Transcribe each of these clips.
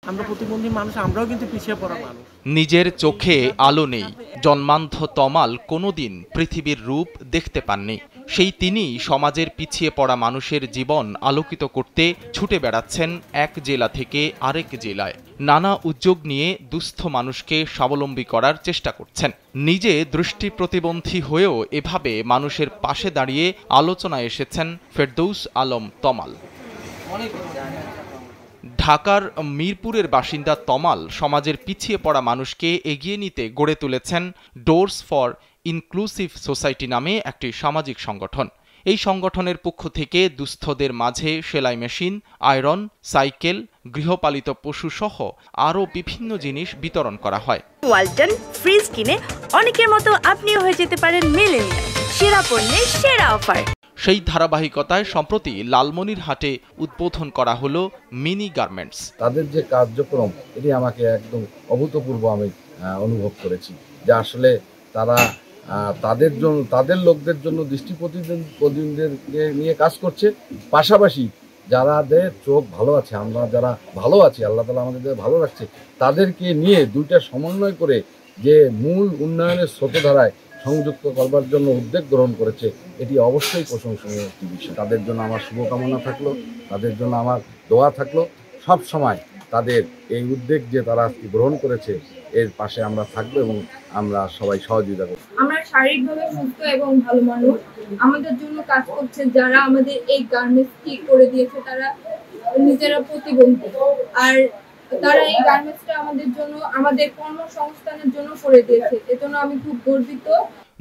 আমরা প্রতিবন্ধী মানুষ, আমরাও কিন্তু পিছিয়ে পড়া মানুষ। নিজের চোখে আলো নেই, জন্মান্ধ তমাল কোনোদিন পৃথিবীর রূপ দেখতে পাননি। সেই তিনি সমাজের পিছিয়ে পড়া মানুষের জীবন আলোকিত করতে ছুটে বেড়াচ্ছেন এক জেলা থেকে আরেক জেলায়। নানা উদ্যোগ নিয়ে দুস্থ মানুষকে স্বাবলম্বী করার চেষ্টা করছেন। নিজে দৃষ্টি প্রতিবন্ধী হয়েও এভাবে মানুষের পাশে দাঁড়িয়ে আলোচনায় এসেছেন ফেরদৌস আলম তমাল। ঢাকার মিরপুরের বাসিন্দা তমাল সমাজের পিছিয়ে পড়া মানুষকে এগিয়ে নিতে গড়ে তুলেছেন ডোরস ফর ইনক্লুসিভ সোসাইটি নামে একটি সামাজিক সংগঠন। এই সংগঠনের পক্ষ থেকে দুস্থদের মাঝে সেলাই মেশিন, আয়রন, সাইকেল, গৃহপালিত পশু সহ আরও বিভিন্ন জিনিস বিতরণ করা হয়। ওয়ালটন ফ্রিজ কিনে অনেকের মতো আপনিও হয়ে যেতে পারেন মিলেনিয়াল, সেরা পণ্যের সেরা অফার। সেই ধারাবাহিকতায় সম্প্রতি লালমনিরহাটে উদ্বোধন করা হলো মিনি গার্মেন্টস। তাদের যে কার্যক্রম এটি আমাকে একদম অভূতপূর্ব আমি অনুভব করেছি যে আসলে তারা তাদের জন্য, তাদের লোকদের জন্য দৃষ্টি প্রতিবন্ধীদেরকে নিয়ে কাজ করছে। পাশাপাশি যাদের চোখ ভালো আছে, আমরা যারা ভালো আছি, আল্লাহ তাআলা আমাদের ভালো রাখছে, তাদেরকে নিয়ে দুইটা সমন্বয় করে যে মূল উন্নয়নের স্রোতধারায় সংযুক্ত করবার জন্য উদ্যোগ গ্রহণ করেছে, এটি অবশ্যই প্রশংসনীয় একটি বিষয়। তাদের জন্য আমার শুভকামনা থাকলো, তাদের জন্য আমার দোয়া থাকলো। সব সময় তাদের এই উদ্যোগ যে তারা গ্রহণ করেছে এর পাশে আমরা থাকবো এবং আমরা সবাই সহযোগিতা করব। আমরা শারীরিকভাবে সুস্থ এবং ভালো মানুষ, আমাদের জন্য কাজ করছে যারা আমাদের এই গার্মেন্টস ঠিক করে দিয়েছে, তারা নিজেরা প্রতিবন্ধী, আর তারা এই গার্মেন্টসটা আমাদের জন্য, আমাদের কর্মসংস্থানের জন্য করে দিয়েছে। এজন্য আমি খুব গর্বিত।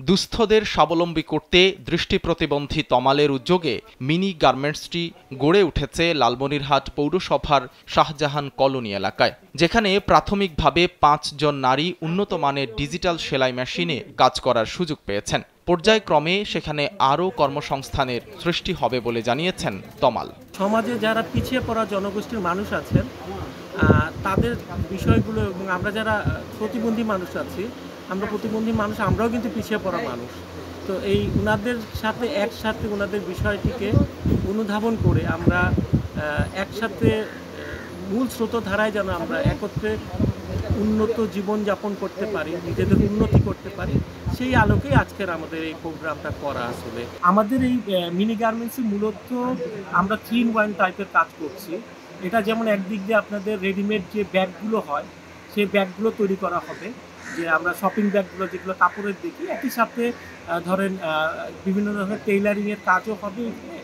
দুস্থদের স্বাবলম্বী করতে দৃষ্টি প্রতিবন্ধী তমালের উদ্যোগে মিনি গার্মেন্টসটি গড়ে উঠেছে লালমনিরহাট পৌরসভার শাহজাহান কলোনি এলাকায়, যেখানে প্রাথমিকভাবে 5 জন নারী উন্নত মানের ডিজিটাল সেলাই মেশিনে কাজ করার সুযোগ পেয়েছেন। পর্যায়ক্রমে সেখানে আরও কর্মসংস্থানের সৃষ্টি হবে বলে জানিয়েছেন তমাল। সমাজে যারা পিছিয়ে পড়া জনগোষ্ঠীর মানুষ আছেন তাদের বিষয়গুলো, এবং আমরা যারা প্রতিবন্ধী মানুষ আছি, আমরা প্রতিবন্ধী মানুষ, আমরাও কিন্তু পিছিয়ে পড়া মানুষ। তো এই ওনাদের সাথে একসাথে ওনাদের বিষয়টিকে অনুধাবন করে আমরা একসাথে মূল স্রোতধারায় যেন আমরা একত্রে উন্নত জীবনযাপন করতে পারি, নিজেদের উন্নতি করতে পারি, সেই আলোকেই আজকের আমাদের এই প্রোগ্রামটা করা। আসলে আমাদের এই মিনি গার্মেন্টসে মূলত আমরা 3-in-1 টাইপের কাজ করছি। এটা যেমন একদিক দিয়ে আপনাদের রেডিমেড যে ব্যাগগুলো হয়, সেই ব্যাগগুলো তৈরি করা হবে, যে আমরা শপিং ব্যাগগুলো যেগুলো কাপড়ের দেখি, একই সাথে ধরেন বিভিন্ন ধরনের টেইলারিংয়ের কাজও হবে এখানে,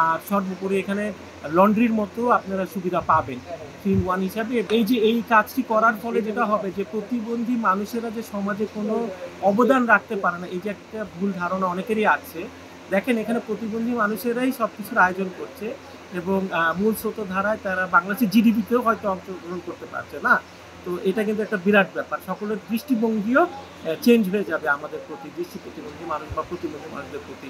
আর সর্বোপরি এখানে লন্ড্রির মতো আপনারা সুবিধা পাবেন 3-in-1 হিসাবে। এই কাজটি করার ফলে যেটা হবে যে প্রতিবন্ধী মানুষেরা যে সমাজে কোনো অবদান রাখতে পারে না, এই যে একটা ভুল ধারণা অনেকেরই আছে। দেখেন, এখানে প্রতিবন্ধী মানুষেরাই সব কিছুর আয়োজন করছে এবং মূল স্রোতধারায় তারা বাংলাদেশের জিডিপিতেও হয়তো অংশগ্রহণ করতে পারছে না। তো এটা কিন্তু একটা বিরাট ব্যাপার, সকলের দৃষ্টিভঙ্গিও চেঞ্জ হয়ে যাবে আমাদের প্রতি, দৃষ্টি প্রতিবন্ধী মানুষ বা প্রতিবন্ধী মানুষদের প্রতি।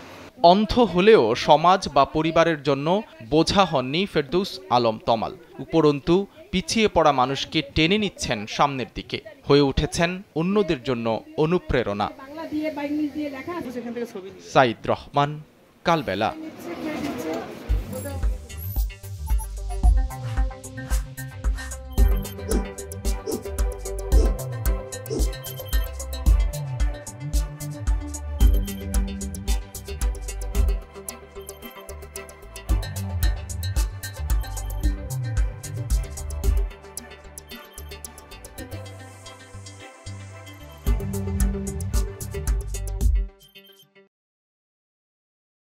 অন্ধ হলেও সমাজ বা পরিবারের জন্য বোঝা হননি ফেরদৌস আলম তমাল, উপরন্তু পিছিয়ে পড়া মানুষকে টেনে নিচ্ছেন সামনের দিকে, হয়ে উঠেছেন অন্যদের জন্য অনুপ্রেরণা। সাইদ রহমান, কালবেলা।